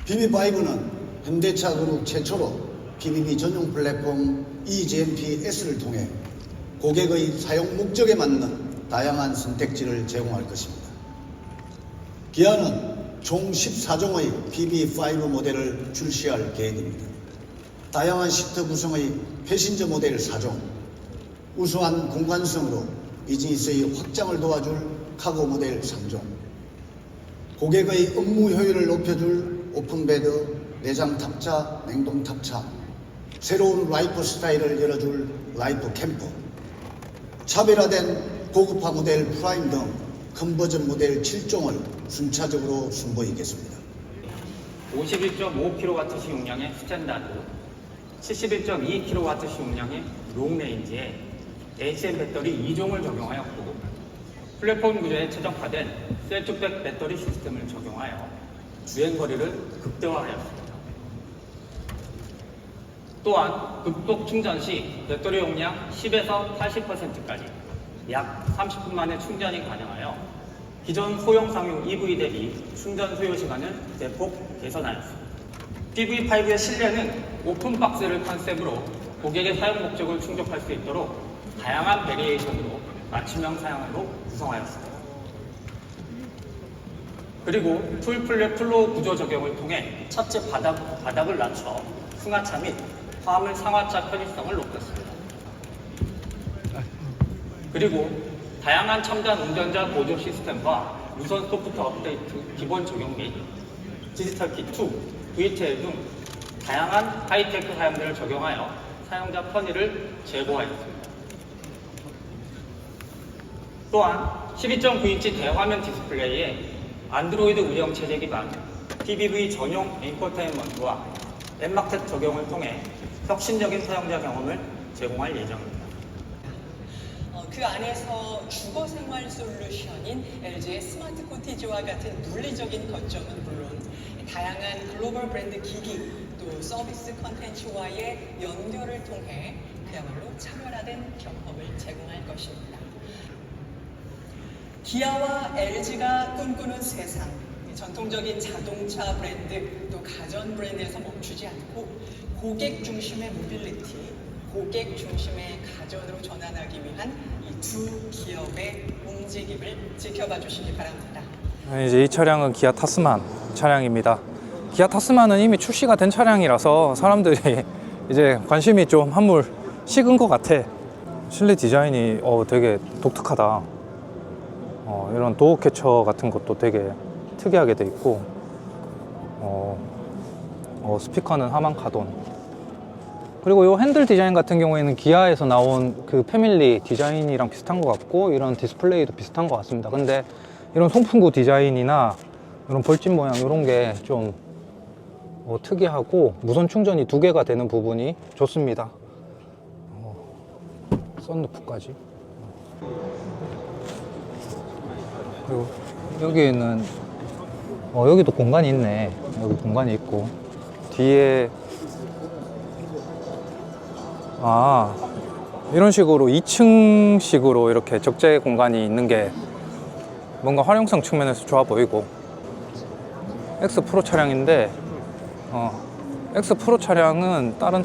PB5는 현대차 그룹 최초로 PBB 전용 플랫폼 eGMP-S를 통해 고객의 사용 목적에 맞는 다양한 선택지를 제공할 것입니다. 기아는 총 14종의 PB5 모델을 출시할 계획입니다. 다양한 시트 구성의 패신저 모델 4종, 우수한 공간성으로 비즈니스의 확장을 도와줄 카고 모델 3종, 고객의 업무 효율을 높여줄 오픈베드, 내장 탑차, 냉동 탑차, 새로운 라이프 스타일을 열어줄 라이프 캠퍼, 차별화된 고급화 모델 프라임 등 컨버전 모델 7종을 순차적으로 선보이겠습니다. 51.5kWh 용량의 스탠다드, 71.2kWh 용량의 롱레인지에 HM 배터리 2종을 적용하였고, 플랫폼 구조에 최적화된 셀투백 배터리 시스템을 적용하여 주행거리를 극대화하였습니다. 또한 급속 충전 시 배터리 용량 10에서 80%까지 약 30분 만에 충전이 가능하여 기존 소형 상용 EV 대비 충전 소요 시간을 대폭 개선하였습니다. PV5의 실내는 오픈박스를 컨셉으로 고객의 사용 목적을 충족할 수 있도록 다양한 베리에이션으로 맞춤형 사양으로 구성하였습니다. 그리고 풀플랫 플로우 구조 적용을 통해 차체 바닥을 낮춰 승하차 및 화물 상하차 편의성을 높였습니다. 그리고 다양한 첨단 운전자 보조 시스템과 무선 소프트 업데이트 기본 적용 및 디지털 키2, VTL 등 다양한 하이테크 사양들을 적용하여 사용자 편의를 제고하였습니다. 또한 12.9인치 대화면 디스플레이에 안드로이드 운영 체제 기반 PBV 전용 인포테인먼트와 앱마켓 적용을 통해 혁신적인 사용자 경험을 제공할 예정입니다. 그 안에서 주거생활 솔루션인 LG의 스마트 코티지와 같은 물리적인 거점은 물론 다양한 글로벌 브랜드 기기 또 서비스 컨텐츠와의 연결을 통해 그야말로 차별화된 경험을 제공할 것입니다. 기아와 LG가 꿈꾸는 세상, 전통적인 자동차 브랜드 또 가전 브랜드에서 멈추지 않고 고객 중심의 모빌리티, 고객 중심의 가전으로 전환하기 위한 이 두 기업의 움직임을 지켜봐 주시기 바랍니다. 이제 이 차량은 기아 타스만 차량입니다. 기아 타스만은 이미 출시가 된 차량이라서 사람들이 이제 관심이 좀 한물 식은 것 같아. 실내 디자인이 되게 독특하다. 이런 도어 캐쳐 같은 것도 되게 특이하게 돼 있고, 스피커는 하만 카돈. 그리고 이 핸들 디자인 같은 경우에는 기아에서 나온 그 패밀리 디자인이랑 비슷한 것 같고, 이런 디스플레이도 비슷한 것 같습니다. 근데 이런 송풍구 디자인이나 이런 벌집 모양 이런 게 좀 특이하고, 무선 충전이 2개가 되는 부분이 좋습니다. 썬루프까지. 그리고 여기는 여기도 공간이 있네. 여기 공간이 있고, 뒤에 이런 식으로 2층식으로 이렇게 적재 공간이 있는 게 뭔가 활용성 측면에서 좋아 보이고, X 프로 차량인데 X 프로 차량은 다른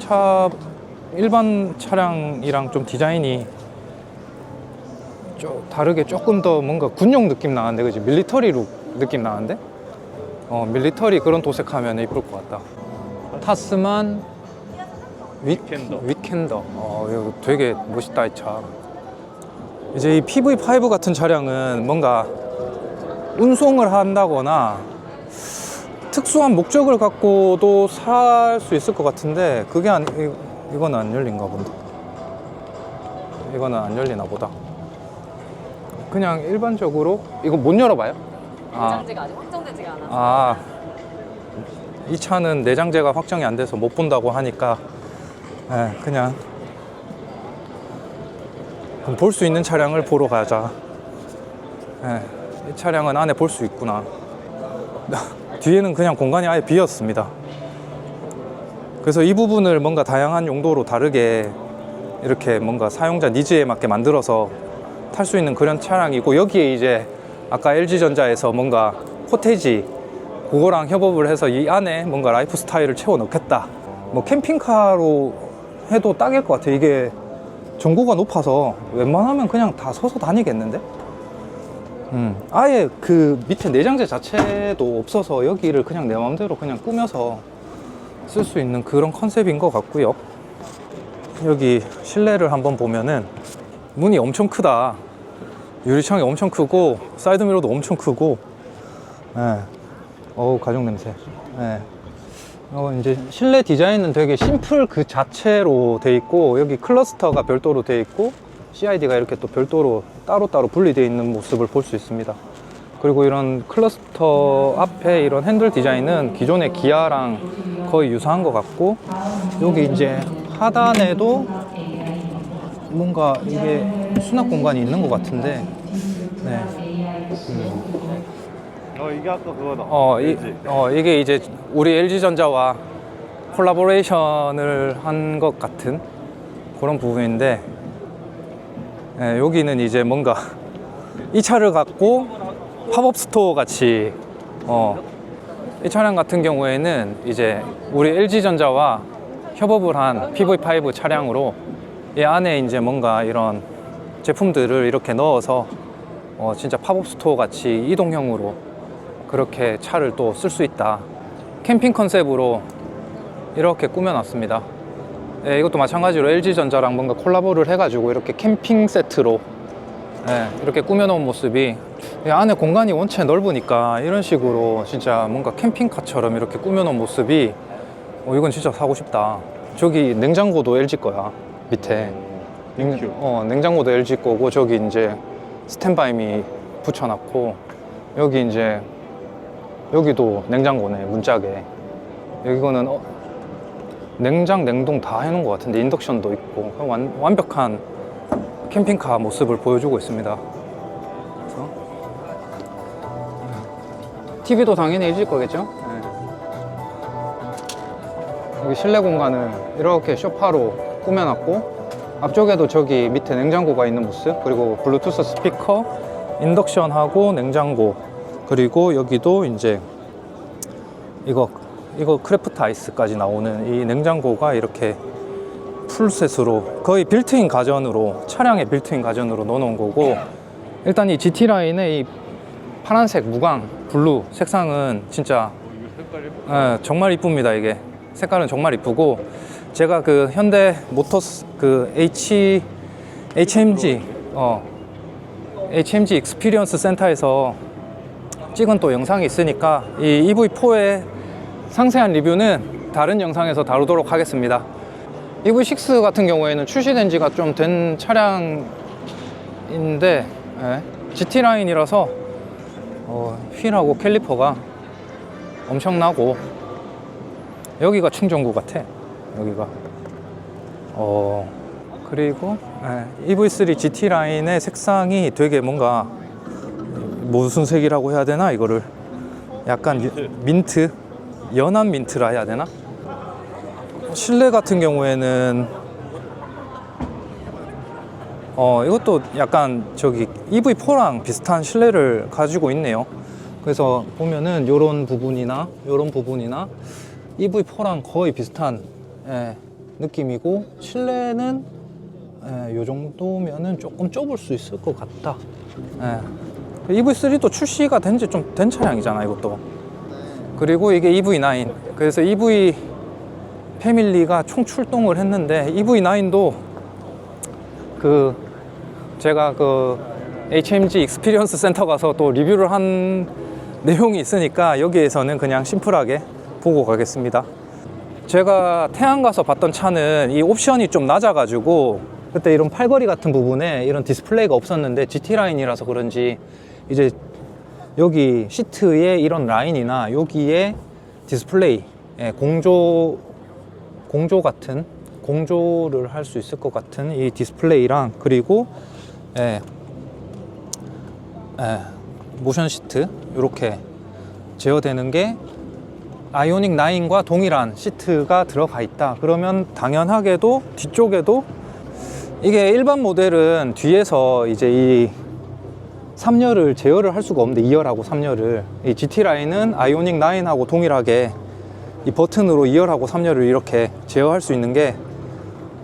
일반 차량이랑 좀 디자인이 다르게 조금 더 뭔가 군용 느낌 나는데, 그지? 밀리터리 룩 느낌 나는데? 밀리터리 그런 도색하면 이쁠 것 같다. 타스만 위켄더. 이거 되게 멋있다, 이 차. 이제 이 PV5 같은 차량은 뭔가 운송을 한다거나 특수한 목적을 갖고도 살 수 있을 것 같은데, 그게 이거는 안 열린가 본데. 이거는 안 열리나 보다. 그냥 일반적으로 이거 못 열어봐요? 내장재가 아직 확정되지가 않아서. 이 차는 내장재가 확정이 안 돼서 못 본다고 하니까 그냥 볼 수 있는 차량을 보러 가자. 이 차량은 안에 볼 수 있구나. 뒤에는 그냥 공간이 아예 비었습니다. 그래서 이 부분을 뭔가 다양한 용도로 다르게 이렇게 뭔가 사용자 니즈에 맞게 만들어서 탈 수 있는 그런 차량이고, 여기에 이제 아까 LG전자에서 뭔가 코테지 그거랑 협업을 해서 이 안에 뭔가 라이프 스타일을 채워 넣겠다. 뭐 캠핑카로 해도 딱일 것 같아. 이게 전고가 높아서 웬만하면 그냥 다 서서 다니겠는데? 아예 그 밑에 내장재 자체도 없어서 여기를 그냥 내 마음대로 그냥 꾸며서 쓸 수 있는 그런 컨셉인 것 같고요. 여기 실내를 한번 보면은 문이 엄청 크다. 유리창이 엄청 크고 사이드미러도 엄청 크고, 예. 어우, 가죽 냄새. 예. 이제 실내 디자인은 되게 심플 그 자체로 돼 있고, 여기 클러스터가 별도로 돼 있고 CID가 이렇게 또 별도로 따로따로 분리되어 있는 모습을 볼 수 있습니다. 그리고 이런 클러스터 앞에 이런 핸들 디자인은 기존의 기아랑 거의 유사한 것 같고, 여기 이제 하단에도 뭔가 이게 수납 공간이 있는 것 같은데, 네. 이게 아까 그거다. 이게 이제 우리 LG전자와 콜라보레이션을 한 것 같은 그런 부분인데, 네, 여기는 이제 뭔가 이 차를 갖고 팝업 스토어 같이, 이 차량 같은 경우에는 이제 우리 LG전자와 협업을 한 PV5 차량으로 이 안에 이제 뭔가 이런 제품들을 이렇게 넣어서 진짜 팝업 스토어 같이 이동형으로 그렇게 차를 또 쓸 수 있다. 캠핑 컨셉으로 이렇게 꾸며놨습니다. 예, 이것도 마찬가지로 LG전자랑 뭔가 콜라보를 해가지고 이렇게 캠핑 세트로, 예, 이렇게 꾸며놓은 모습이, 안에 공간이 원체 넓으니까 이런 식으로 진짜 뭔가 캠핑카처럼 이렇게 꾸며놓은 모습이, 이건 진짜 사고 싶다. 저기 냉장고도 LG 거야, 밑에. 냉장고도 LG 거고, 저기 이제 스탠바이미 붙여놨고, 여기 이제 여기도 냉장고네, 문짝에. 여기는 냉장, 냉동 다 해놓은 것 같은데, 인덕션도 있고, 완벽한 캠핑카 모습을 보여주고 있습니다. 그래서 TV도 당연히 해줄 거겠죠? 네. 여기 실내 공간을 이렇게 소파로 꾸며놨고, 앞쪽에도 저기 밑에 냉장고가 있는 모습, 그리고 블루투스 스피커, 인덕션하고 냉장고, 그리고 여기도 이제 이거 크래프트 아이스까지 나오는 이 냉장고가 이렇게 풀셋으로 거의 빌트인 가전으로, 차량의 빌트인 가전으로 넣어놓은 거고, 일단 이 GT 라인의 이 파란색 무광 블루 색상은 진짜 정말 이쁩니다. 이게 색깔은 정말 이쁘고, 제가 그 현대 모터스 그 HMG 익스피리언스 센터에서 찍은 또 영상이 있으니까 이 EV4의 상세한 리뷰는 다른 영상에서 다루도록 하겠습니다. EV6 같은 경우에는 출시된 지가 좀 된 차량인데, GT 라인이라서 휠하고 캘리퍼가 엄청나고, 여기가 충전구 같아. 여기가. 그리고 EV3 GT 라인의 색상이 되게 뭔가, 무슨 색이라고 해야 되나, 이거를 약간 민트, 연한 민트라 해야 되나? 실내 같은 경우에는 이것도 약간 저기 EV4랑 비슷한 실내를 가지고 있네요. 그래서 보면은 요런 부분이나 EV4랑 거의 비슷한 느낌이고, 실내는 요 정도면은 조금 좁을 수 있을 것 같다. EV3도 출시가 된 지 좀 된 차량이잖아, 이것도. 그리고 이게 EV9. 그래서 EV 패밀리가 총 출동을 했는데, EV9도 제가 HMG 익스피리언스 센터 가서 또 리뷰를 한 내용이 있으니까 여기에서는 그냥 심플하게 보고 가겠습니다. 제가 태안 가서 봤던 차는 이 옵션이 좀 낮아가지고 그때 이런 팔걸이 같은 부분에 이런 디스플레이가 없었는데, GT 라인이라서 그런지 이제 여기 시트에 이런 라인이나 여기에 디스플레이, 공조 같은, 공조를 할 수 있을 것 같은 이 디스플레이랑, 그리고 모션 시트 이렇게 제어되는 게 아이오닉 9과 동일한 시트가 들어가 있다. 그러면 당연하게도 뒤쪽에도 이게 일반 모델은 뒤에서 이제 이 3열을 제어를 할 수가 없는데 2열하고 3열을 이 GT 라인은 아이오닉 9하고 동일하게 이 버튼으로 2열하고 3열을 이렇게 제어할 수 있는 게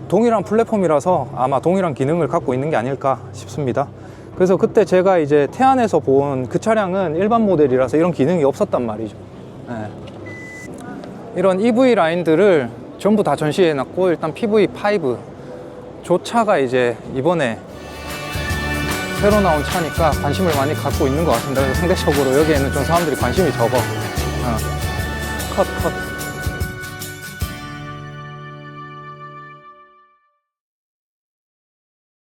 동일한 플랫폼이라서 아마 동일한 기능을 갖고 있는 게 아닐까 싶습니다. 그래서 그때 제가 이제 태안에서 본 그 차량은 일반 모델이라서 이런 기능이 없었단 말이죠. 네. 이런 EV 라인들을 전부 다 전시해 놨고, 일단 PV5 조차가 이제 이번에 새로 나온 차니까 관심을 많이 갖고 있는 것 같습니다. 그래서 상대적으로 여기에는 좀 사람들이 관심이 적어. 컷.